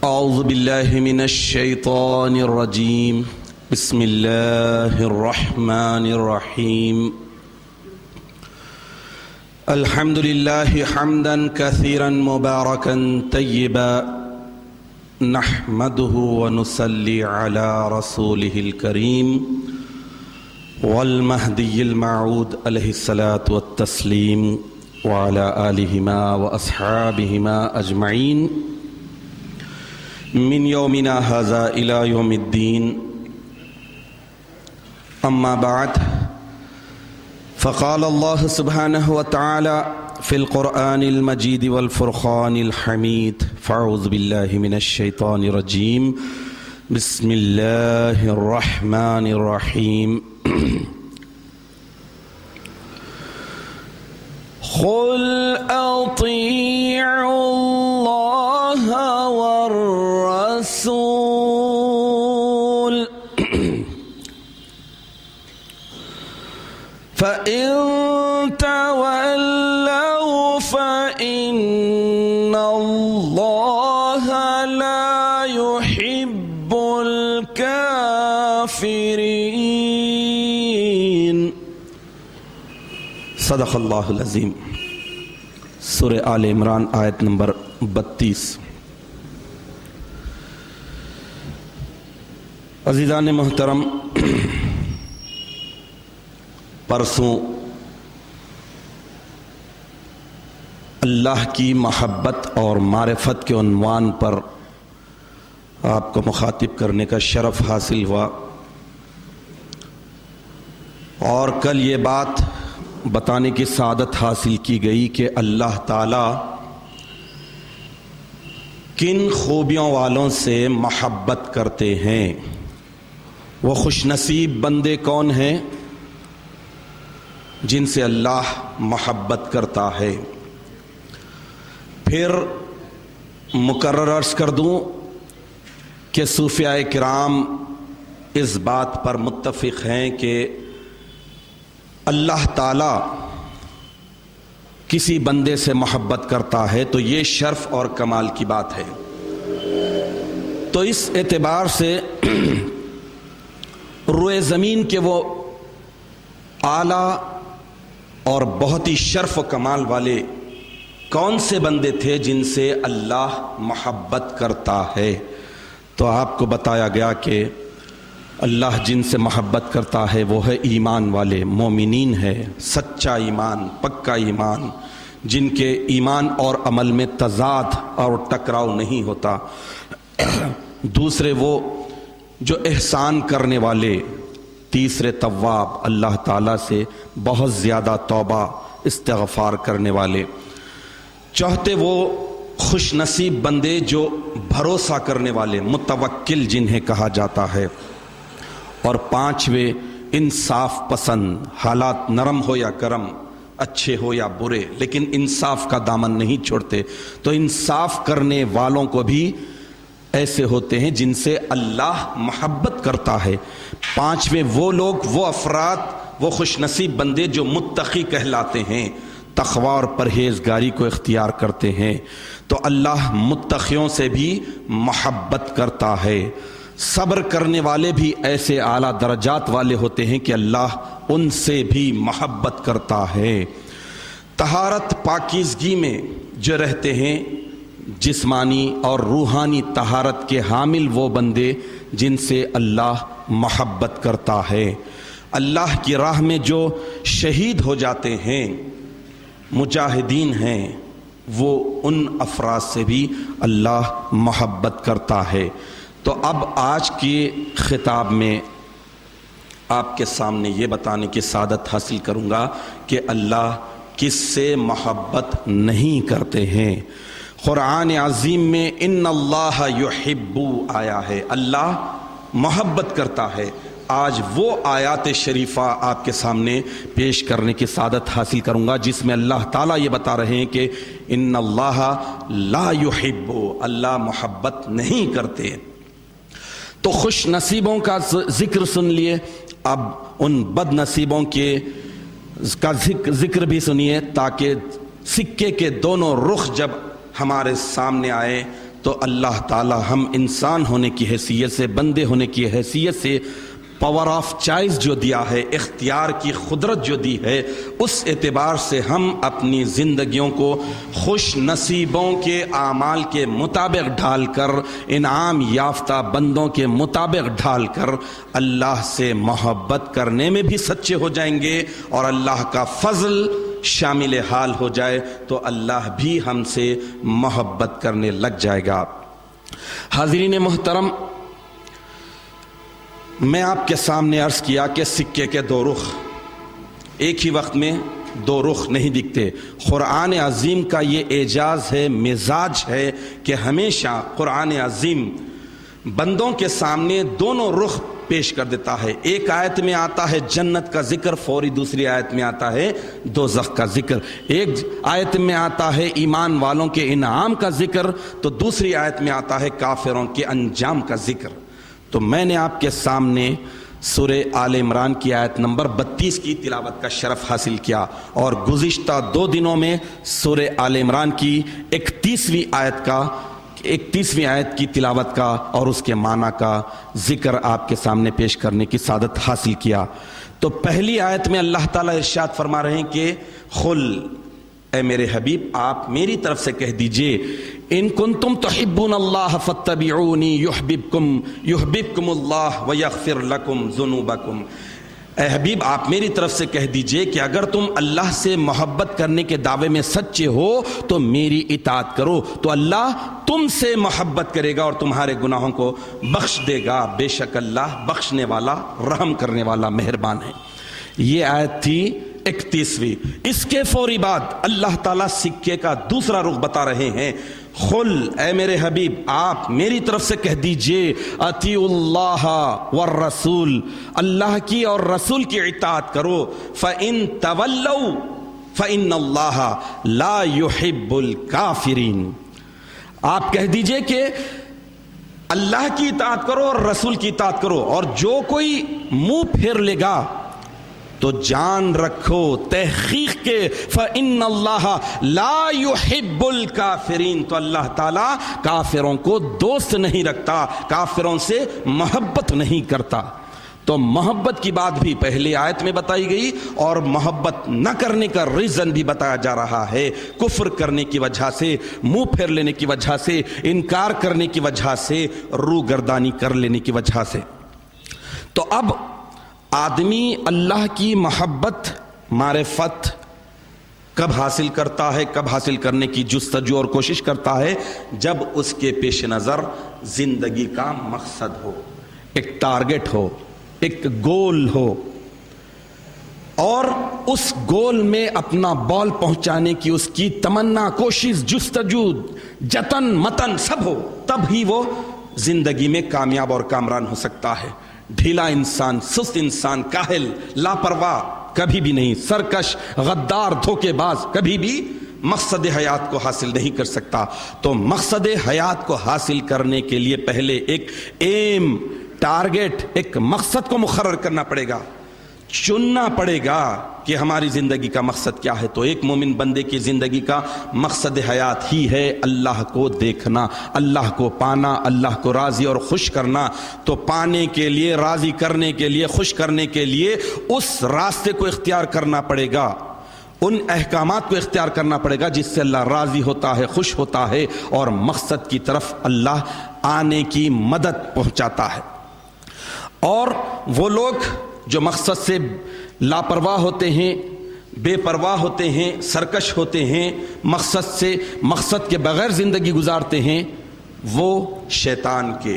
اعوذ باللہ من الشیطان الرجیم بسم اللہ الرحمن الرحیم الحمد للہ حمدا کثیرا مبارکا طیبا نحمده ونصلی علی رسولہ الکریم والمہدی الموعود علیہ الصلاة والتسلیم وعلى آلہما واصحابہما اجمعین من یومنا ھذا الی یوم الدین اما بعد فقال اللہ سبحانہ وتعالی فی القرآن المجید والفرقان الحمید فاعوذ باللہ من الشیطان الرجیم بسم اللہ الرحمن الرحیم قل اطیعوا اللہ والرسول فإن تولوا فإن الله لا يحب الكافرين صدق اللہ العظیم۔ سورہ آل عمران آیت نمبر 32۔ عزیزان محترم، پرسوں اللہ کی محبت اور معرفت کے عنوان پر آپ کو مخاطب کرنے کا شرف حاصل ہوا، اور کل یہ بات بتانے کی سعادت حاصل کی گئی کہ اللہ تعالی کن خوبیوں والوں سے محبت کرتے ہیں۔ وہ خوش نصیب بندے کون ہیں جن سے اللہ محبت کرتا ہے۔ پھر مکرر عرض کر دوں کہ صوفیاء کرام اس بات پر متفق ہیں کہ اللہ تعالی کسی بندے سے محبت کرتا ہے تو یہ شرف اور کمال کی بات ہے۔ تو اس اعتبار سے روئے زمین کے وہ اعلیٰ اور بہت ہی شرف و کمال والے کون سے بندے تھے جن سے اللہ محبت کرتا ہے؟ تو آپ کو بتایا گیا کہ اللہ جن سے محبت کرتا ہے وہ ہے ایمان والے مومنین ہے، سچا ایمان، پکا ایمان، جن کے ایمان اور عمل میں تضاد اور ٹکراؤ نہیں ہوتا۔ دوسرے وہ جو احسان کرنے والے، تیسرے تواب، اللہ تعالیٰ سے بہت زیادہ توبہ استغفار کرنے والے، چوتھے وہ خوش نصیب بندے جو بھروسہ کرنے والے، متوکل جنہیں کہا جاتا ہے، اور پانچویں انصاف پسند، حالات نرم ہو یا گرم، اچھے ہو یا برے، لیکن انصاف کا دامن نہیں چھوڑتے۔ تو انصاف کرنے والوں کو بھی ایسے ہوتے ہیں جن سے اللہ محبت کرتا ہے۔ پانچویں وہ لوگ، وہ افراد، وہ خوش نصیب بندے جو متقی کہلاتے ہیں، تقوی اور پرہیزگاری کو اختیار کرتے ہیں، تو اللہ متقیوں سے بھی محبت کرتا ہے۔ صبر کرنے والے بھی ایسے اعلیٰ درجات والے ہوتے ہیں کہ اللہ ان سے بھی محبت کرتا ہے۔ طہارت پاکیزگی میں جو رہتے ہیں، جسمانی اور روحانی طہارت کے حامل وہ بندے جن سے اللہ محبت کرتا ہے۔ اللہ کی راہ میں جو شہید ہو جاتے ہیں، مجاہدین ہیں، وہ ان افراد سے بھی اللہ محبت کرتا ہے۔ تو اب آج کے خطاب میں آپ کے سامنے یہ بتانے کی سعادت حاصل کروں گا کہ اللہ کس سے محبت نہیں کرتے ہیں۔ قرآن عظیم میں ان اللہ یحب آیا ہے، اللہ محبت کرتا ہے۔ آج وہ آیات شریفہ آپ کے سامنے پیش کرنے کی سعادت حاصل کروں گا جس میں اللہ تعالیٰ یہ بتا رہے ہیں کہ ان اللہ لا یحب، اللہ محبت نہیں کرتے۔ تو خوش نصیبوں کا ذکر سن لیے، اب ان بد نصیبوں کا ذکر بھی سنیے، تاکہ سکے کے دونوں رخ جب ہمارے سامنے آئے تو اللہ تعالی ہم انسان ہونے کی حیثیت سے، بندے ہونے کی حیثیت سے پاور آف چوائس جو دیا ہے، اختیار کی قدرت جو دی ہے، اس اعتبار سے ہم اپنی زندگیوں کو خوش نصیبوں کے اعمال کے مطابق ڈھال کر، انعام یافتہ بندوں کے مطابق ڈھال کر اللہ سے محبت کرنے میں بھی سچے ہو جائیں گے، اور اللہ کا فضل شامل حال ہو جائے تو اللہ بھی ہم سے محبت کرنے لگ جائے گا۔ حاضرین محترم، میں آپ کے سامنے عرض کیا کہ سکے کے دو رخ، ایک ہی وقت میں دو رخ نہیں دکھتے۔ قرآن عظیم کا یہ اعجاز ہے، مزاج ہے کہ ہمیشہ قرآن عظیم بندوں کے سامنے دونوں رخ پیش کر دیتا ہے۔ ایک آیت میں آتا ہے جنت کا ذکر، فوری دوسری آیت میں آتا ہے دوزخ کا ذکر۔ ایک آیت میں آتا ہے ایمان والوں کے انعام کا ذکر، تو دوسری آیت میں آتا ہے کافروں کے انجام کا ذکر۔ تو میں نے آپ کے سامنے سورہ آل عمران کی آیت نمبر 32 کی تلاوت کا شرف حاصل کیا، اور گزشتہ 2 دنوں میں سورہ آل عمران کی 31ویں آیت کی تلاوت کا اور اس کے معنی کا ذکر آپ کے سامنے پیش کرنے کی سعادت حاصل کیا۔ تو پہلی آیت میں اللہ تعالیٰ ارشاد فرما رہے ہیں کہ قل، اے میرے حبیب آپ میری طرف سے کہہ دیجئے، ان کنتم تحبون اللہ فاتبعونی یحببکم اللہ ویغفر لکم ذنوبکم۔ اے حبیب آپ میری طرف سے کہہ دیجئے کہ اگر تم اللہ سے محبت کرنے کے دعوے میں سچے ہو تو میری اطاعت کرو، تو اللہ تم سے محبت کرے گا اور تمہارے گناہوں کو بخش دے گا، بے شک اللہ بخشنے والا، رحم کرنے والا، مہربان ہے۔ یہ آیت تھی 31ویں۔ اس کے فوری بعد اللہ تعالیٰ سکے کا دوسرا رخ بتا رہے ہیں۔ قل، اے میرے حبیب آپ میری طرف سے کہہ دیجئے، اطیعوا اللہ والرسول، اللہ کی اور رسول کی اطاعت کرو، فإن تولوا فإن اللہ لا يحب الکافرین۔ آپ کہہ دیجئے کہ اللہ کی اطاعت کرو اور رسول کی اطاعت کرو، اور جو کوئی منہ پھیر لے گا تو جان رکھو تحقیق کے فَإِنَّ اللَّهَ لَا يُحِبُّ الْكَافِرِينَ، تو اللہ تعالیٰ کافروں کو دوست نہیں رکھتا، کافروں سے محبت نہیں کرتا۔ تو محبت کی بات بھی پہلی آیت میں بتائی گئی، اور محبت نہ کرنے کا ریزن بھی بتایا جا رہا ہے، کفر کرنے کی وجہ سے، منہ پھیر لینے کی وجہ سے، انکار کرنے کی وجہ سے، روگردانی کر لینے کی وجہ سے۔ تو اب آدمی اللہ کی محبت، معرفت کب حاصل کرتا ہے، کب حاصل کرنے کی جستجو اور کوشش کرتا ہے؟ جب اس کے پیش نظر زندگی کا مقصد ہو، ایک ٹارگٹ ہو، ایک گول ہو، اور اس گول میں اپنا بال پہنچانے کی اس کی تمنا، کوشش، جستجو، جتن متن سب ہو، تب ہی وہ زندگی میں کامیاب اور کامران ہو سکتا ہے۔ ڈھیلا انسان، سست انسان، کاہل، لاپرواہ کبھی بھی نہیں، سرکش، غدار، دھوکے باز کبھی بھی مقصد حیات کو حاصل نہیں کر سکتا۔ تو مقصد حیات کو حاصل کرنے کے لیے پہلے ایک ایم، ٹارگٹ، ایک مقصد کو مقرر کرنا پڑے گا، چننا پڑے گا کہ ہماری زندگی کا مقصد کیا ہے۔ تو ایک مومن بندے کی زندگی کا مقصد حیات ہی ہے اللہ کو دیکھنا، اللہ کو پانا، اللہ کو راضی اور خوش کرنا۔ تو پانے کے لیے، راضی کرنے کے لیے، خوش کرنے کے لیے اس راستے کو اختیار کرنا پڑے گا، ان احکامات کو اختیار کرنا پڑے گا جس سے اللہ راضی ہوتا ہے، خوش ہوتا ہے، اور مقصد کی طرف اللہ آنے کی مدد پہنچاتا ہے۔ اور وہ لوگ جو مقصد سے لاپرواہ ہوتے ہیں، بے پرواہ ہوتے ہیں، سرکش ہوتے ہیں، مقصد کے بغیر زندگی گزارتے ہیں، وہ شیطان کے،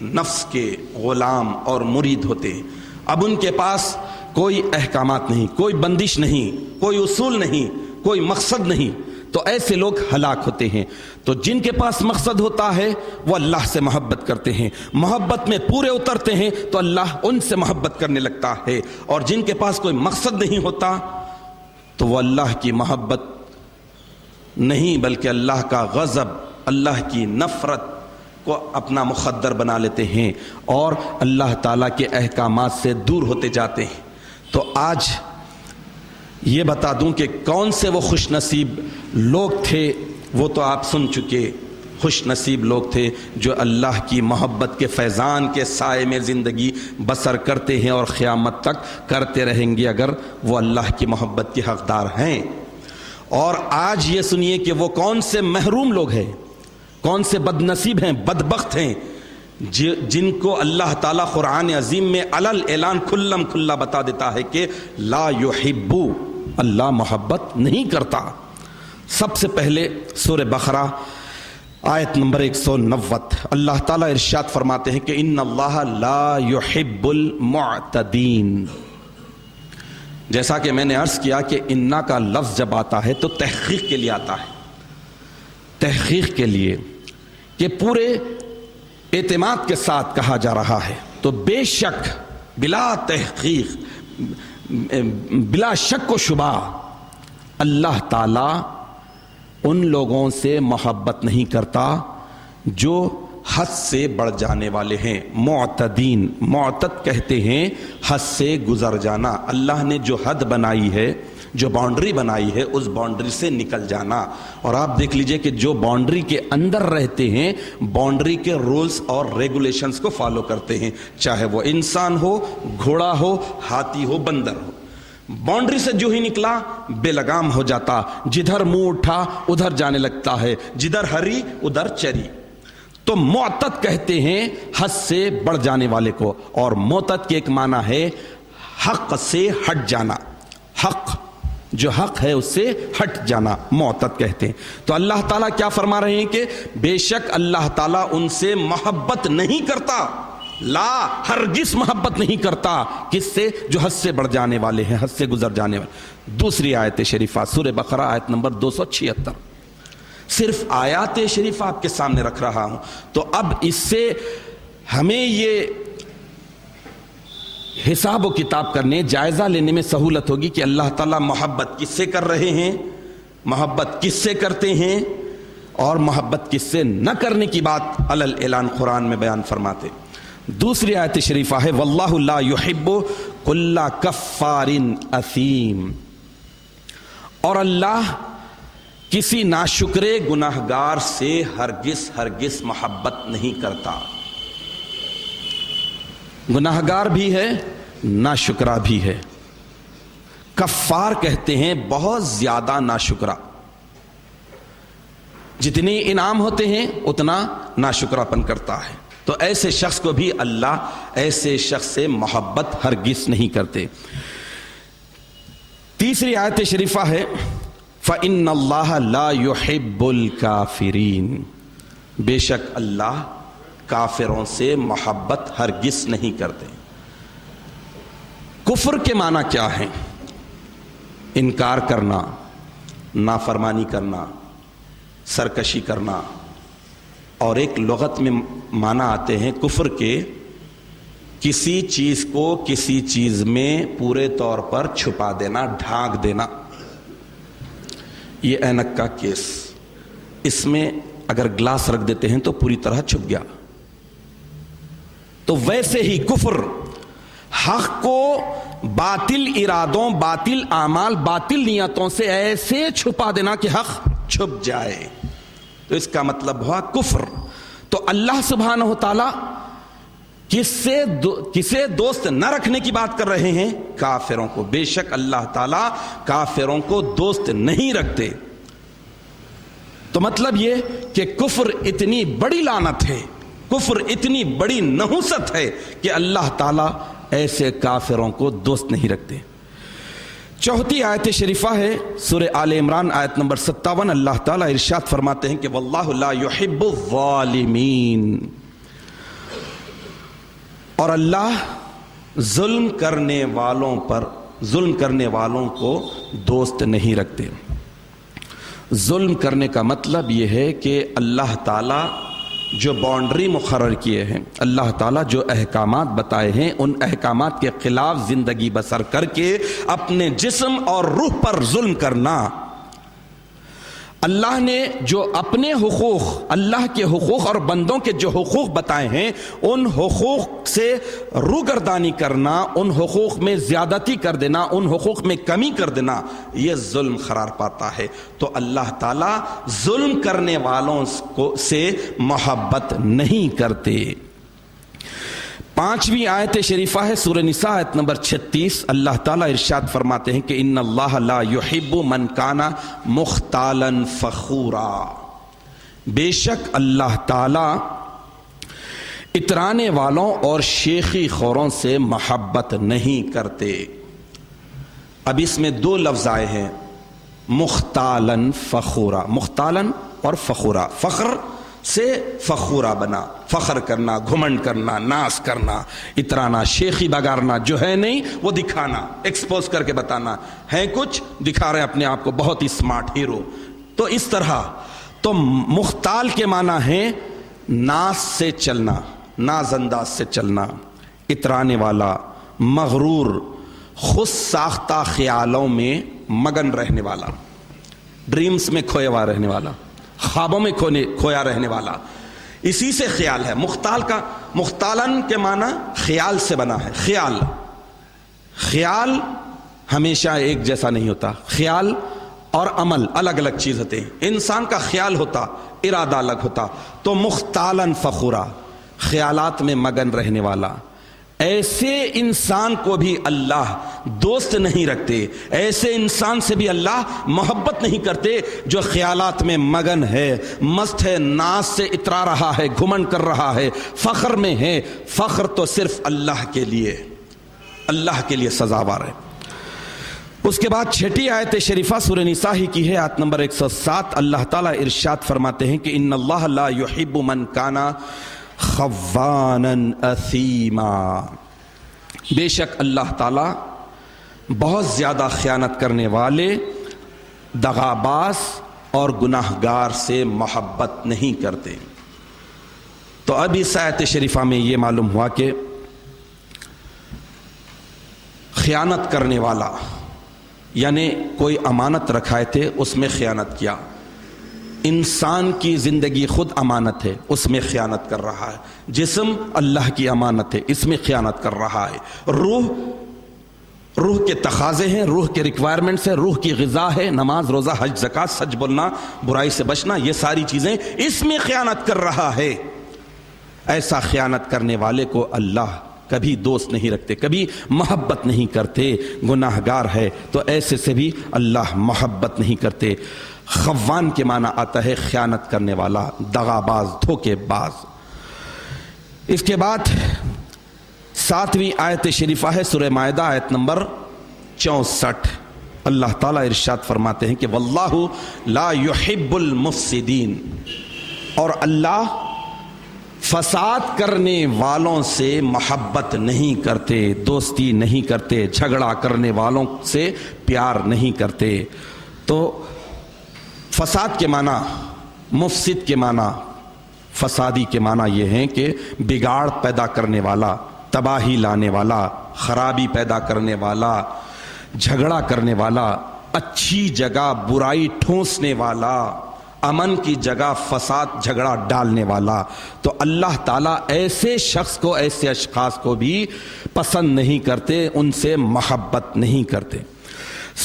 نفس کے غلام اور مرید ہوتے ہیں۔ اب ان کے پاس کوئی احکامات نہیں، کوئی بندش نہیں، کوئی اصول نہیں، کوئی مقصد نہیں، تو ایسے لوگ ہلاک ہوتے ہیں۔ تو جن کے پاس مقصد ہوتا ہے وہ اللہ سے محبت کرتے ہیں، محبت میں پورے اترتے ہیں تو اللہ ان سے محبت کرنے لگتا ہے، اور جن کے پاس کوئی مقصد نہیں ہوتا تو وہ اللہ کی محبت نہیں بلکہ اللہ کا غضب، اللہ کی نفرت کو اپنا مخدر بنا لیتے ہیں اور اللہ تعالیٰ کے احکامات سے دور ہوتے جاتے ہیں۔ تو آج یہ بتا دوں کہ کون سے وہ خوش نصیب لوگ تھے، وہ تو آپ سن چکے، خوش نصیب لوگ تھے جو اللہ کی محبت کے فیضان کے سائے میں زندگی بسر کرتے ہیں اور قیامت تک کرتے رہیں گے اگر وہ اللہ کی محبت کے حقدار ہیں۔ اور آج یہ سنیے کہ وہ کون سے محروم لوگ ہیں، کون سے بد نصیب ہیں، بدبخت ہیں، جن کو اللہ تعالیٰ قرآن عظیم میں علل اعلان کھلم کھلا بتا دیتا ہے کہ لا یحبو، اللہ محبت نہیں کرتا۔ سب سے پہلے سورہ بقرہ آیت نمبر 190 اللہ تعالیٰ ارشاد فرماتے ہیں کہ ان اللہ لا یحب المعتدین۔ جیسا کہ میں نے عرض کیا کہ انا کا لفظ جب آتا ہے تو تحقیق کے لیے آتا ہے، تحقیق کے لیے کہ پورے اعتماد کے ساتھ کہا جا رہا ہے، تو بے شک بلا تحقیق بلا شک و شبہ اللہ تعالی ان لوگوں سے محبت نہیں کرتا جو حد سے بڑھ جانے والے ہیں، معتدین۔ معتد کہتے ہیں حد سے گزر جانا، اللہ نے جو حد بنائی ہے، جو باؤنڈری بنائی ہے، اس باؤنڈری سے نکل جانا۔ اور آپ دیکھ لیجئے کہ جو باؤنڈری کے اندر رہتے ہیں باؤنڈری کے رولز اور ریگولیشنز کو فالو کرتے ہیں، چاہے وہ انسان ہو، گھوڑا ہو، ہاتھی ہو، بندر ہو۔ باؤنڈری سے جو ہی نکلا بے لگام ہو جاتا، جدھر منہ اٹھا ادھر جانے لگتا ہے، جدھر ہری ادھر چری۔ تو معتد کہتے ہیں حد سے بڑھ جانے والے کو، اور معتد کے ایک معنی ہے حق سے ہٹ جانا، حق جو حق ہے اس سے ہٹ جانا معتد کہتے ہیں۔ تو اللہ تعالیٰ کیا فرما رہے ہیں کہ بے شک اللہ تعالیٰ ان سے محبت نہیں کرتا، لا ہرگز محبت نہیں کرتا، کس سے؟ جو حد سے بڑھ جانے والے ہیں، حد سے گزر جانے والے۔ دوسری آیت شریفہ سورہ بقرہ آیت نمبر 276، صرف آیات شریف آپ کے سامنے رکھ رہا ہوں، تو اب اس سے ہمیں یہ حساب و کتاب کرنے، جائزہ لینے میں سہولت ہوگی کہ اللہ تعالیٰ محبت کس سے کر رہے ہیں، محبت کس سے کرتے ہیں، اور محبت کس سے نہ کرنے کی بات علل اعلان قرآن میں بیان فرماتے۔ دوسری آیت شریفہ ہے واللہ لا یحب کل کفار اثیم، اور اللہ کسی ناشکرے گناہگار سے ہرگز محبت نہیں کرتا۔ گناہگار بھی ہے، ناشکرا بھی ہے۔ کفار کہتے ہیں بہت زیادہ ناشکرا، جتنے انعام ہوتے ہیں اتنا ناشکراپن کرتا ہے۔ تو ایسے شخص کو بھی اللہ ایسے شخص سے محبت ہرگز نہیں کرتے۔ تیسری آیت شریفہ ہے فَإِنَّ اللَّهَ لَا يُحِبُّ الْكَافِرِينَ، بے شک اللہ کافروں سے محبت ہرگز نہیں کرتے۔ کفر کے معنی کیا ہیں؟ انکار کرنا، نافرمانی کرنا، سرکشی کرنا، اور ایک لغت میں معنی آتے ہیں کفر کے کسی چیز کو کسی چیز میں پورے طور پر چھپا دینا، ڈھانک دینا۔ یہ اینک کا کیس، اس میں اگر گلاس رکھ دیتے ہیں تو پوری طرح چھپ گیا۔ تو ویسے ہی کفر حق کو باطل ارادوں، باطل اعمال، باطل نیتوں سے ایسے چھپا دینا کہ حق چھپ جائے، تو اس کا مطلب ہوا کفر۔ تو اللہ سبحانہ و تعالی کسے دوست نہ رکھنے کی بات کر رہے ہیں؟ کافروں کو۔ بے شک اللہ تعالیٰ کافروں کو دوست نہیں رکھتے۔ تو مطلب یہ کہ کفر اتنی بڑی لعنت ہے، کفر اتنی بڑی نحوست ہے کہ اللہ تعالیٰ ایسے کافروں کو دوست نہیں رکھتے۔ چوتھی آیت شریفہ ہے سورہ آل عمران آیت نمبر 57، اللہ تعالیٰ ارشاد فرماتے ہیں کہ واللہ لا یحب الظالمین، اور اللہ ظلم کرنے والوں کو دوست نہیں رکھتے۔ ظلم کرنے کا مطلب یہ ہے کہ اللہ تعالیٰ جو باؤنڈری مقرر کیے ہیں، اللہ تعالیٰ جو احکامات بتائے ہیں، ان احکامات کے خلاف زندگی بسر کر کے اپنے جسم اور روح پر ظلم کرنا۔ اللہ نے جو اپنے حقوق، اللہ کے حقوق اور بندوں کے جو حقوق بتائے ہیں، ان حقوق سے روگردانی کرنا، ان حقوق میں زیادتی کر دینا، ان حقوق میں کمی کر دینا، یہ ظلم قرار پاتا ہے۔ تو اللہ تعالیٰ ظلم کرنے والوں سے محبت نہیں کرتے۔ 5ویں آیت شریفہ ہے سورہ نساء آیت نمبر 36۔ اللہ تعالیٰ ارشاد فرماتے ہیں کہ ان اللہ لا يحب من کان مختالا فخورا، بے شک اللہ تعالیٰ اترانے والوں اور شیخی خوروں سے محبت نہیں کرتے۔ اب اس میں 2 لفظ آئے ہیں، مختالا فخورا، مختالا اور فخورا، فخر سے فخورا بنا، فخر کرنا، گھمنڈ کرنا، ناز کرنا، اترانا، شیخی بگارنا، جو ہے نہیں وہ دکھانا، ایکسپوز کر کے بتانا، ہے کچھ دکھا رہے اپنے آپ کو بہت ہی اسمارٹ ہیرو۔ تو اس طرح تو مختال کے معنی ہے ناز سے چلنا، ناز انداز سے چلنا، اترانے والا، مغرور، خود ساختہ خیالوں میں مگن رہنے والا، ڈریمز میں کھویا ہوا رہنے والا، خوابوں میں کھویا رہنے والا، اسی سے خیال ہے۔ مختال کا، مختالن کے معنی خیال سے بنا ہے۔ خیال ہمیشہ ایک جیسا نہیں ہوتا، خیال اور عمل الگ الگ چیز ہوتے ہیں۔ انسان کا خیال ہوتا، ارادہ الگ ہوتا۔ تو مختالن فخورا، خیالات میں مگن رہنے والا، ایسے انسان کو بھی اللہ دوست نہیں رکھتے، ایسے انسان سے بھی اللہ محبت نہیں کرتے جو خیالات میں مگن ہے، مست ہے، ناز سے اترا رہا ہے، گھمنڈ کر رہا ہے، فخر میں ہے۔ فخر تو صرف اللہ کے لیے، اللہ کے لیے سزاوار ہے۔ اس کے بعد 6 آیت شریفہ سورہ نساء ہی کی ہے، آیت نمبر 107۔ اللہ تعالیٰ ارشاد فرماتے ہیں کہ ان اللہ لا يحب من کان خوانا اثیما، بے شک اللہ تعالیٰ بہت زیادہ خیانت کرنے والے، دغاباز اور گناہ گار سے محبت نہیں کرتے۔ تو اب اس آیت شریفہ میں یہ معلوم ہوا کہ خیانت کرنے والا یعنی کوئی امانت رکھائے تھے، اس میں خیانت کیا۔ انسان کی زندگی خود امانت ہے، اس میں خیانت کر رہا ہے۔ جسم اللہ کی امانت ہے، اس میں خیانت کر رہا ہے۔ روح کے تقاضے ہیں، روح کے ریکوائرمنٹس ہیں، روح کی غذا ہے، نماز، روزہ، حج، زکوٰۃ، سچ بولنا، برائی سے بچنا، یہ ساری چیزیں، اس میں خیانت کر رہا ہے۔ ایسا خیانت کرنے والے کو اللہ کبھی دوست نہیں رکھتے، کبھی محبت نہیں کرتے، گناہ گار ہے تو ایسے سے بھی اللہ محبت نہیں کرتے۔ خوان کے معنی آتا ہے خیانت کرنے والا، دغاباز، دھوکے باز۔ اس کے بعد 7ویں آیت شریفہ ہے سورہ مائدہ آیت نمبر 64۔ اللہ تعالیٰ ارشاد فرماتے ہیں کہ واللہ لا يحب المفسدین، اور اللہ فساد کرنے والوں سے محبت نہیں کرتے، دوستی نہیں کرتے، جھگڑا کرنے والوں سے پیار نہیں کرتے۔ تو فساد کے معنی، مفسد کے معنی، فسادی کے معنی یہ ہیں کہ بگاڑ پیدا کرنے والا، تباہی لانے والا، خرابی پیدا کرنے والا، جھگڑا کرنے والا، اچھی جگہ برائی ٹھونسنے والا، امن کی جگہ فساد جھگڑا ڈالنے والا۔ تو اللہ تعالیٰ ایسے شخص کو، ایسے اشخاص کو بھی پسند نہیں کرتے، ان سے محبت نہیں کرتے۔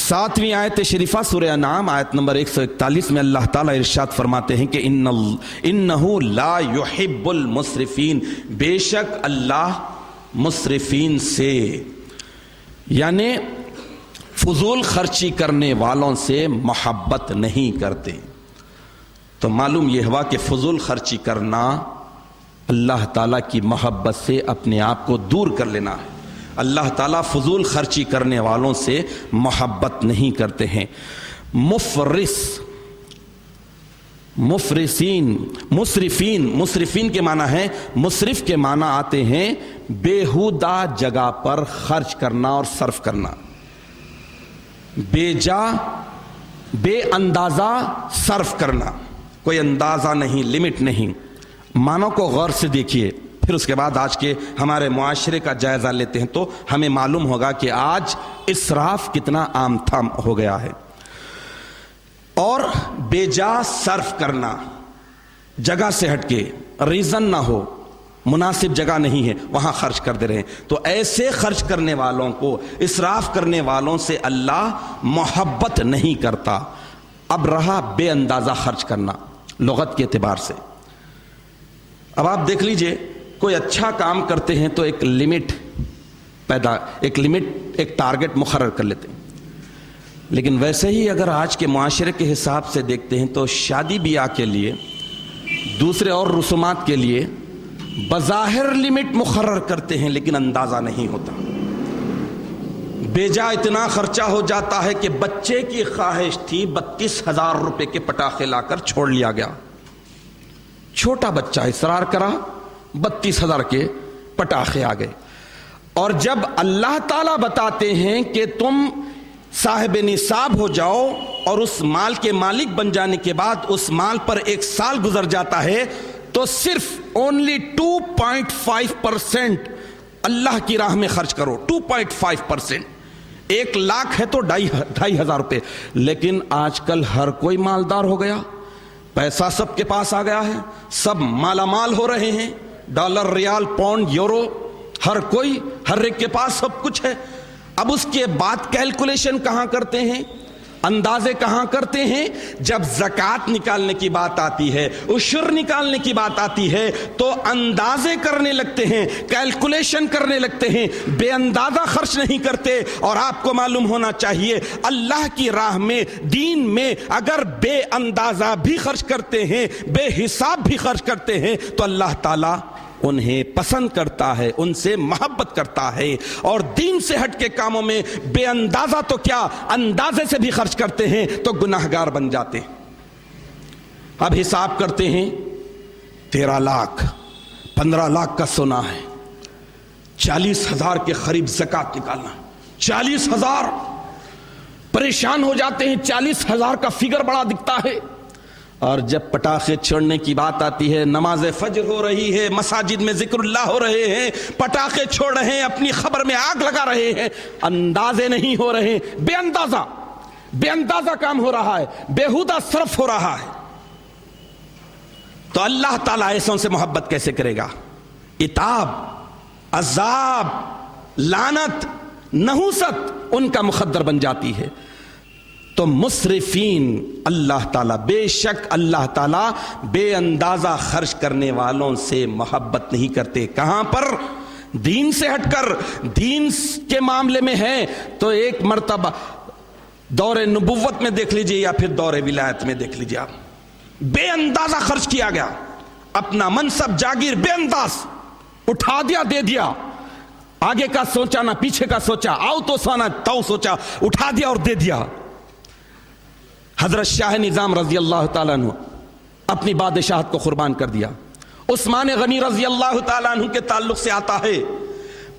7ویں آیت شریفہ سورہ انعام آیت نمبر 141 میں اللہ تعالیٰ ارشاد فرماتے ہیں کہ انہو لا يحب المسرفین، بے شک اللہ مسرفین سے یعنی فضول خرچی کرنے والوں سے محبت نہیں کرتے۔ تو معلوم یہ ہوا کہ فضول خرچی کرنا اللہ تعالیٰ کی محبت سے اپنے آپ کو دور کر لینا ہے۔ اللہ تعالیٰ فضول خرچی کرنے والوں سے محبت نہیں کرتے ہیں۔ مصرفین کے معنی ہے، مصرف کے معنی آتے ہیں بیہودہ جگہ پر خرچ کرنا اور صرف کرنا، بے جا بے اندازہ صرف کرنا، کوئی اندازہ نہیں، لمٹ نہیں۔ معنوں کو غور سے دیکھیے، پھر اس کے بعد آج کے ہمارے معاشرے کا جائزہ لیتے ہیں تو ہمیں معلوم ہوگا کہ آج اسراف کتنا عام تھام ہو گیا ہے۔ اور بے جا صرف کرنا، جگہ سے ہٹ کے، ریزن نہ ہو، مناسب جگہ نہیں ہے وہاں خرچ کر دے رہے ہیں، تو ایسے خرچ کرنے والوں کو، اسراف کرنے والوں سے اللہ محبت نہیں کرتا۔ اب رہا بے اندازہ خرچ کرنا لغت کے اعتبار سے۔ اب آپ دیکھ لیجئے، کوئی اچھا کام کرتے ہیں تو ایک لمٹ ایک ٹارگٹ مقرر کر لیتے ہیں، لیکن ویسے ہی اگر آج کے معاشرے کے حساب سے دیکھتے ہیں تو شادی بیاہ کے لیے، دوسرے اور رسومات کے لیے بظاہر لمٹ مقرر کرتے ہیں لیکن اندازہ نہیں ہوتا، بے جا اتنا خرچہ ہو جاتا ہے کہ بچے کی خواہش تھی 32,000 روپے کے پٹاخے لا کر چھوڑ لیا گیا، چھوٹا بچہ اصرار کرا، 32,000 کے پٹاخے آ گئے۔ اور جب اللہ تعالیٰ بتاتے ہیں کہ تم صاحب نصاب ہو جاؤ اور اس مال کے مالک بن جانے کے بعد اس مال پر 1 سال گزر جاتا ہے تو صرف only 2.5% اللہ کی راہ میں خرچ کرو، 2.5%۔ 1 لاکھ ہے تو 2,500 روپے، لیکن آج کل ہر کوئی مالدار ہو گیا، پیسہ سب کے پاس آ گیا ہے، سب مالا مال ہو رہے ہیں، ڈالر، ریال، پاؤنڈ، یورو، ہر ایک کے پاس سب کچھ ہے۔ اب اس کے بعد کیلکولیشن کہاں کرتے ہیں، اندازے کہاں کرتے ہیں؟ جب زکوٰۃ نکالنے کی بات آتی ہے، عشر نکالنے کی بات آتی ہے تو اندازے کرنے لگتے ہیں، کیلکولیشن کرنے لگتے ہیں، بے اندازہ خرچ نہیں کرتے۔ اور آپ کو معلوم ہونا چاہیے اللہ کی راہ میں، دین میں اگر بے اندازہ بھی خرچ کرتے ہیں، بے حساب بھی خرچ کرتے ہیں تو اللہ تعالیٰ انہیں پسند کرتا ہے، ان سے محبت کرتا ہے۔ اور دین سے ہٹ کے کاموں میں بے اندازہ تو کیا، اندازے سے بھی خرچ کرتے ہیں تو گناہگار بن جاتے ہیں۔ اب حساب کرتے ہیں، 13 لاکھ 15 لاکھ کا سونا ہے، 40,000 کے قریب زکوٰۃ نکالنا، 40,000، پریشان ہو جاتے ہیں، 40,000 کا فگر بڑا دکھتا ہے۔ اور جب پٹاخے چھوڑنے کی بات آتی ہے، نماز فجر ہو رہی ہے، مساجد میں ذکر اللہ ہو رہے ہیں، پٹاخے چھوڑ رہے ہیں، اپنی خبر میں آگ لگا رہے ہیں، اندازے نہیں ہو رہے ہیں، بے اندازہ کام ہو رہا ہے، بیہودہ صرف ہو رہا ہے، تو اللہ تعالیٰ ایسوں سے محبت کیسے کرے گا؟ عتاب، عذاب، لعنت، نحوست ان کا مقدر بن جاتی ہے۔ تو مسرفین، اللہ تعالیٰ، بے شک اللہ تعالیٰ بے اندازہ خرچ کرنے والوں سے محبت نہیں کرتے۔ کہاں پر؟ دین سے ہٹ کر، دین کے معاملے میں ہے تو ایک مرتبہ دور نبوت میں دیکھ لیجئے یا پھر دور ولایت میں دیکھ لیجئے، آپ بے اندازہ خرچ کیا گیا، اپنا منصب، جاگیر بے انداز اٹھا دیا، دے دیا، آگے کا سوچا نہ پیچھے کا سوچا، آؤ تو سونا تو سوچا، اٹھا دیا اور دے دیا۔ حضرت شاہ نظام رضی اللہ تعالیٰ عنہ اپنی بادشاہت کو قربان کر دیا۔ عثمان غنی رضی اللہ تعالیٰ عنہ کے تعلق سے آتا ہے،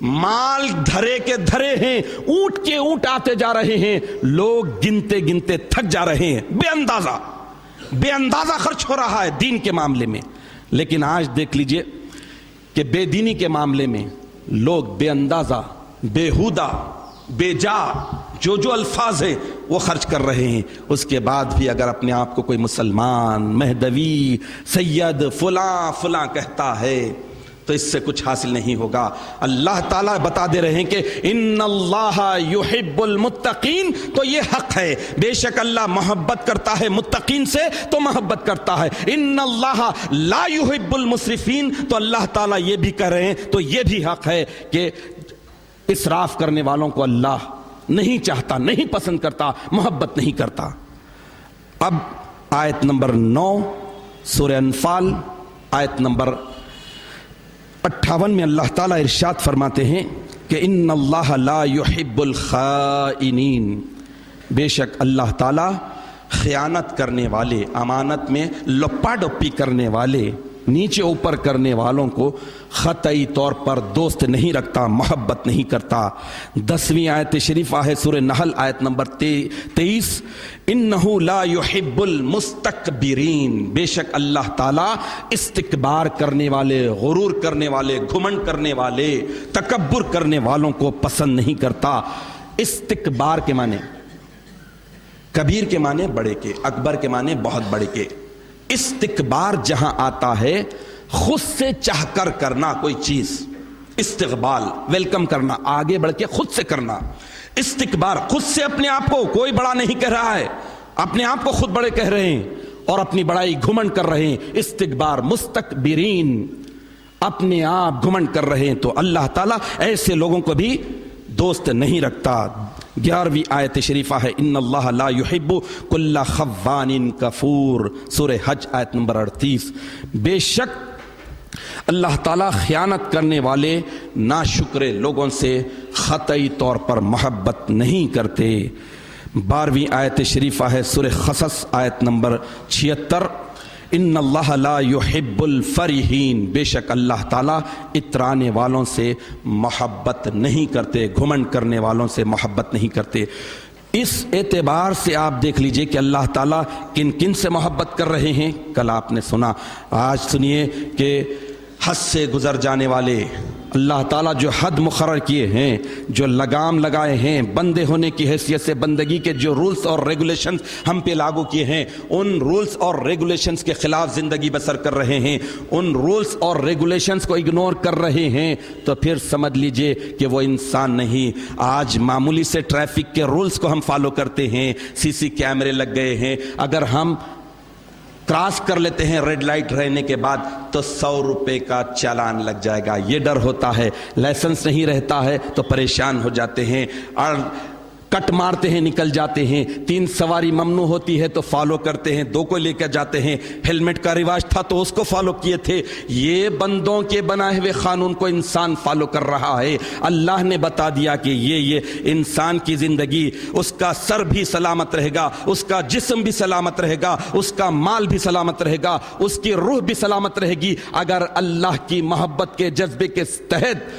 مال دھرے کے دھرے ہیں، اونٹ کے اونٹ آتے جا رہے ہیں، لوگ گنتے گنتے تھک جا رہے ہیں، بے اندازہ خرچ ہو رہا ہے دین کے معاملے میں۔ لیکن آج دیکھ لیجئے کہ بے دینی کے معاملے میں لوگ بے اندازہ، بیہودہ، بے جا جو الفاظ ہیں وہ خرچ کر رہے ہیں۔ اس کے بعد بھی اگر اپنے آپ کو کوئی مسلمان، مہدوی، سید، فلاں کہتا ہے تو اس سے کچھ حاصل نہیں ہوگا۔ اللہ تعالیٰ بتا دے رہے ہیں کہ ان اللہ یحب المتقین، تو یہ حق ہے، بے شک اللہ محبت کرتا ہے متقین سے، تو محبت کرتا ہے۔ ان اللہ لا یحب المسرفین، تو اللہ تعالیٰ یہ بھی کہہ رہے ہیں، تو یہ بھی حق ہے کہ اسراف کرنے والوں کو اللہ نہیں چاہتا، نہیں پسند کرتا، محبت نہیں کرتا۔ اب آیت نمبر 9 سورہ انفال، آیت نمبر 58 میں اللہ تعالیٰ ارشاد فرماتے ہیں کہ ان اللہ لا يحب الخائنین، بے شک اللہ تعالیٰ خیانت کرنے والے، امانت میں لپا ڈپی کرنے والے، نیچے اوپر کرنے والوں کو خطئی طور پر دوست نہیں رکھتا، محبت نہیں کرتا۔ 10ویں آیت شریفہ ہے سورہ نحل، آیت نمبر 23، انہو لا يحب المستکبرین، بے شک اللہ تعالیٰ استکبار کرنے والے، غرور کرنے والے، گھمنڈ کرنے والے، تکبر کرنے والوں کو پسند نہیں کرتا۔ استکبار کے معنی کبیر کے معنی بڑے کے، اکبر کے معنی بہت بڑے کے. استکبار جہاں آتا ہے خود سے چاہ کر کرنا کوئی چیز، استقبال ویلکم کرنا، آگے بڑھ کے خود سے کرنا. استکبار خود سے اپنے آپ کو کوئی بڑا نہیں کہہ رہا ہے، اپنے آپ کو خود بڑے کہہ رہے ہیں اور اپنی بڑائی گھمنڈ کر رہے ہیں. استکبار، مستکبرین، اپنے آپ گھمنڈ کر رہے ہیں. تو اللہ تعالیٰ ایسے لوگوں کو بھی دوست نہیں رکھتا. 11ویں آیت شریفہ ہے ان اللہ لا یحب کل خوان کفور، سورہ حج آیت نمبر 38. بے شک اللہ تعالیٰ خیانت کرنے والے ناشکرے لوگوں سے قطعی طور پر محبت نہیں کرتے. 12ویں آیت شریفہ ہے سورہ قصص آیت نمبر 76 ان اللہ لا یحب الفرحین، بے شک اللہ تعالیٰ اترانے والوں سے محبت نہیں کرتے، گھمنڈ کرنے والوں سے محبت نہیں کرتے. اس اعتبار سے آپ دیکھ لیجئے کہ اللہ تعالیٰ کن کن سے محبت کر رہے ہیں. کل آپ نے سنا، آج سنیے کہ حد سے گزر جانے والے اللہ تعالیٰ جو حد مقرر کیے ہیں، جو لگام لگائے ہیں، بندے ہونے کی حیثیت سے بندگی کے جو رولز اور ریگولیشنز ہم پہ لاگو کیے ہیں، ان رولز اور ریگولیشنز کے خلاف زندگی بسر کر رہے ہیں، ان رولز اور ریگولیشنز کو اگنور کر رہے ہیں، تو پھر سمجھ لیجئے کہ وہ انسان نہیں. آج معمولی سے ٹریفک کے رولز کو ہم فالو کرتے ہیں، سی سی کیمرے لگ گئے ہیں، اگر ہم کراس کر لیتے ہیں ریڈ لائٹ رہنے کے بعد تو 100 روپے کا چالان لگ جائے گا. یہ ڈر ہوتا ہے. لائسنس نہیں رہتا ہے تو پریشان ہو جاتے ہیں اور کٹ مارتے ہیں، نکل جاتے ہیں. 3 سواری ممنوع ہوتی ہے تو فالو کرتے ہیں، 2 کو لے کر جاتے ہیں. ہیلمٹ کا رواج تھا تو اس کو فالو کیے تھے. یہ بندوں کے بنائے ہوئے قانون کو انسان فالو کر رہا ہے. اللہ نے بتا دیا کہ یہ انسان کی زندگی، اس کا سر بھی سلامت رہے گا، اس کا جسم بھی سلامت رہے گا، اس کا مال بھی سلامت رہے گا، اس کی روح بھی سلامت رہے گی اگر اللہ کی محبت کے جذبے کے تحت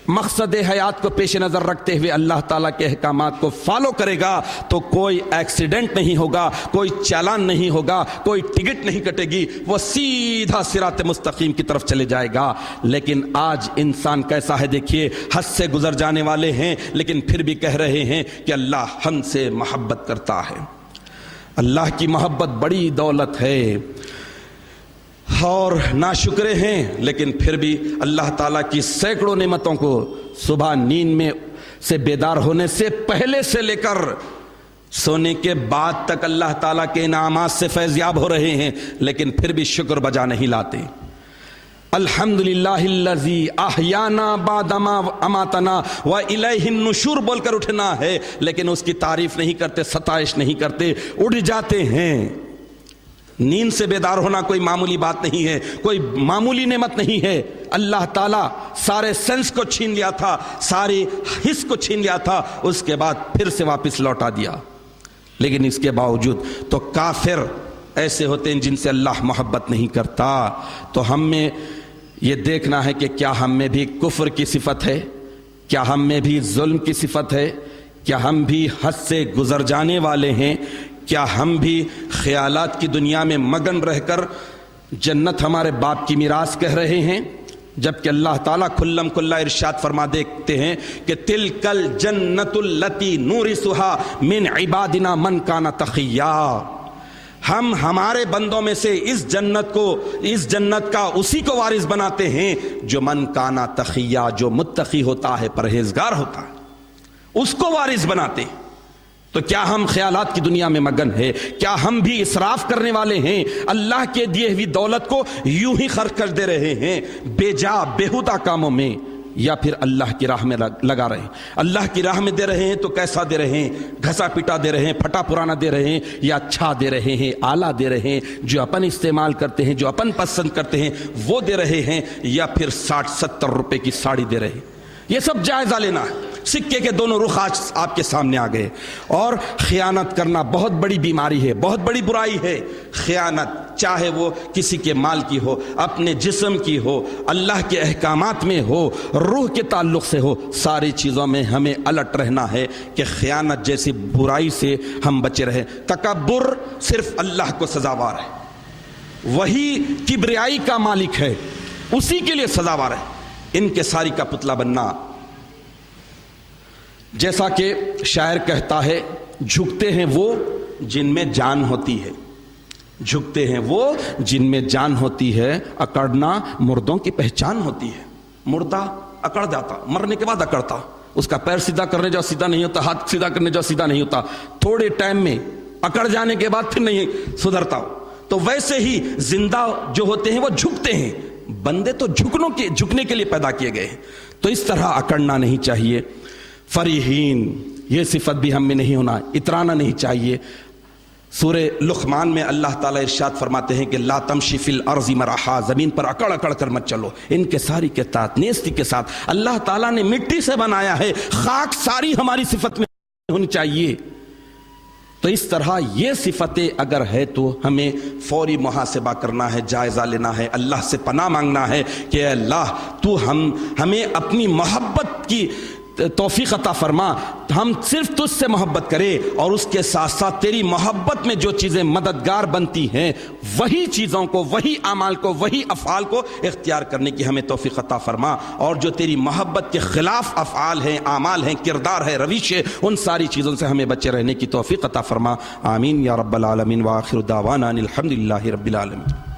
مقصد حیات کو پیش نظر رکھتے ہوئے اللہ تعالیٰ کے احکامات کو فالو کرے گا. تو کوئی ایکسیڈنٹ نہیں ہوگا، کوئی چالان نہیں ہوگا، کوئی ٹکٹ نہیں کٹے گی، وہ سیدھا صراط مستقیم کی طرف چلے جائے گا. لیکن آج انسان کیسا ہے دیکھیے، حد سے گزر جانے والے ہیں لیکن پھر بھی کہہ رہے ہیں کہ اللہ ہم سے محبت کرتا ہے. اللہ کی محبت بڑی دولت ہے اور ناشکرے ہیں لیکن پھر بھی اللہ تعالیٰ کی سینکڑوں نعمتوں کو صبح نیند میں سے بیدار ہونے سے پہلے سے لے کر سونے کے بعد تک اللہ تعالیٰ کے انعامات سے فیضیاب ہو رہے ہیں لیکن پھر بھی شکر بجا نہیں لاتے. الحمدللہ الذی احیانا بعد ما اماتنا والیہ النشور بول کر اٹھنا ہے لیکن اس کی تعریف نہیں کرتے، ستائش نہیں کرتے، اڑ جاتے ہیں. نیند سے بیدار ہونا کوئی معمولی بات نہیں ہے، کوئی معمولی نعمت نہیں ہے. اللہ تعالیٰ سارے سینس کو چھین لیا تھا، ساری حس کو چھین لیا تھا، اس کے بعد پھر سے واپس لوٹا دیا. لیکن اس کے باوجود تو کافر ایسے ہوتے ہیں جن سے اللہ محبت نہیں کرتا. تو ہم میں یہ دیکھنا ہے کہ کیا ہم میں بھی کفر کی صفت ہے، کیا ہم میں بھی ظلم کی صفت ہے، کیا ہم بھی حد سے گزر جانے والے ہیں، کیا ہم بھی خیالات کی دنیا میں مگن رہ کر جنت ہمارے باپ کی میراث کہہ رہے ہیں، جبکہ اللہ تعالیٰ کھلم کھلا ارشاد فرما دیتے ہیں کہ تلک الجنت التی نورثھا من عبادنا من کان تقیا. ہم ہمارے بندوں میں سے اس جنت کا اسی کو وارث بناتے ہیں جو من کانا تقیا، جو متقی ہوتا ہے، پرہیزگار ہوتا ہے، اس کو وارث بناتے ہیں. تو کیا ہم خیالات کی دنیا میں مگن ہے؟ کیا ہم بھی اسراف کرنے والے ہیں؟ اللہ کے دیے ہوئی دولت کو یوں ہی خرچ کر دے رہے ہیں بے جا بےہودہ کاموں میں، یا پھر اللہ کی راہ میں لگا رہے ہیں؟ اللہ کی راہ میں دے رہے ہیں تو کیسا دے رہے ہیں؟ گھسا پیٹا دے رہے ہیں، پھٹا پرانا دے رہے ہیں، یا اچھا دے رہے ہیں، اعلیٰ دے رہے ہیں، جو اپن استعمال کرتے ہیں، جو اپن پسند کرتے ہیں وہ دے رہے ہیں، یا پھر 60-70 روپے کی ساڑی دے رہے ہیں؟ یہ سب جائزہ لینا ہے. سکے کے دونوں رخ آج آپ کے سامنے آ گئے. اور خیانت کرنا بہت بڑی بیماری ہے، بہت بڑی برائی ہے. خیانت چاہے وہ کسی کے مال کی ہو، اپنے جسم کی ہو، اللہ کے احکامات میں ہو، روح کے تعلق سے ہو، ساری چیزوں میں ہمیں الرٹ رہنا ہے کہ خیانت جیسی برائی سے ہم بچے رہیں. تکبر صرف اللہ کو سزاوار ہے، وہی کبریائی کا مالک ہے، اسی کے لیے سزاوار ہے. ان کے ساری کا پتلا بننا، جیسا کہ شاعر کہتا ہے، جھکتے ہیں وہ جن میں جان ہوتی ہے، جھکتے ہیں وہ جن میں جان ہوتی ہے۔ اکڑنا مردوں کی پہچان ہوتی ہے۔ مردہ اکڑ جاتا، مرنے کے بعد اکڑتا، اس کا پیر سیدھا کرنے جاؤ سیدھا نہیں ہوتا، ہاتھ سیدھا کرنے جاؤ سیدھا نہیں ہوتا، تھوڑے ٹائم میں اکڑ جانے کے بعد پھر نہیں سدھرتا۔ تو ویسے ہی زندہ جو ہوتے ہیں وہ جھکتے ہیں، بندے تو جھکنے کے لیے پیدا کیے گئے ہیں، تو اس طرح اکڑنا نہیں چاہیے۔ فریحین، یہ صفت بھی ہم میں نہیں ہونا، اترانا نہیں چاہیے۔ سورہ لقمان میں اللہ تعالیٰ ارشاد فرماتے ہیں کہ لا تمشی فی الارض مرحا، زمین پر اکڑ اکڑ کر مت چلو، انکساری کے ساتھ، نیستی کے ساتھ۔ اللہ تعالیٰ نے مٹی سے بنایا ہے، خاک ساری ہماری صفت میں ہونی چاہیے۔ تو اس طرح یہ صفتیں اگر ہے تو ہمیں فوری محاسبہ کرنا ہے، جائزہ لینا ہے، اللہ سے پناہ مانگنا ہے کہ اے اللہ تو ہمیں اپنی محبت کی توفیق عطا فرما، ہم صرف تجھ سے محبت کریں، اور اس کے ساتھ ساتھ تیری محبت میں جو چیزیں مددگار بنتی ہیں وہی چیزوں کو، وہی اعمال کو، وہی افعال کو اختیار کرنے کی ہمیں توفیق عطا فرما، اور جو تیری محبت کے خلاف افعال ہیں، اعمال ہیں، کردار ہے، روش ہے، ان ساری چیزوں سے ہمیں بچے رہنے کی توفیق عطا فرما۔ آمین یا رب العالمین، وآخر دعوانا الحمدللہ رب العالمین۔